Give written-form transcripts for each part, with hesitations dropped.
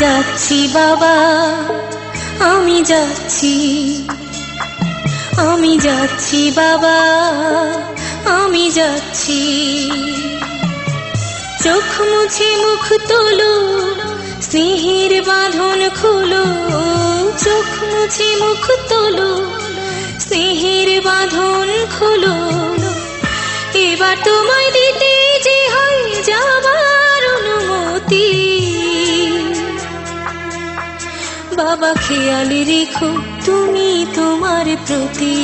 যাচ্ছি বাবা, আমি যাচ্ছি, আমি যাচ্ছি বাবা, আমি যাচ্ছি। চোখ মুছে মুখ তোলো, স্নেহের বাঁধন খোলো, চোখ মুছে মুখ তোলো, স্নেহের বাঁধন খোলো। এবার তোমায় দিতে যে হয় যাবার অনুমতি। বাবা খেয়াল রেখো তুমি তোমার প্রতি,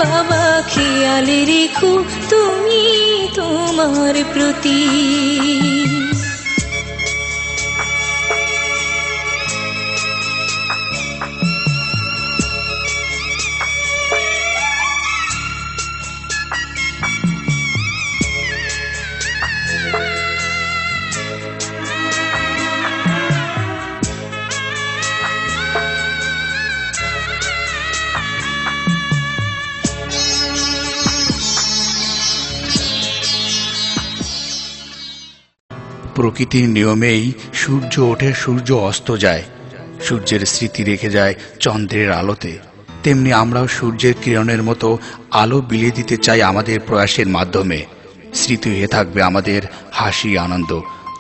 বাবা খেয়াল রেখো তুমি তোমার প্রতি। প্রকৃতির নিয়মেই সূর্য ওঠে, সূর্য অস্ত যায়, সূর্যের স্মৃতি রেখে যায় চন্দ্রের আলোতে। তেমনি আমরাও সূর্যের কিরণের মতো আলো বিলিয়ে দিতে চাই আমাদের প্রয়াসের মাধ্যমে। স্মৃতি হয়ে থাকবে আমাদের হাসি আনন্দ,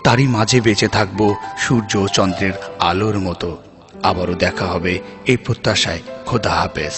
তারই মাঝে বেঁচে থাকব সূর্য ও চন্দ্রের আলোর মতো। আবারও দেখা হবে এই প্রত্যাশায়। খোদা হাফেজ।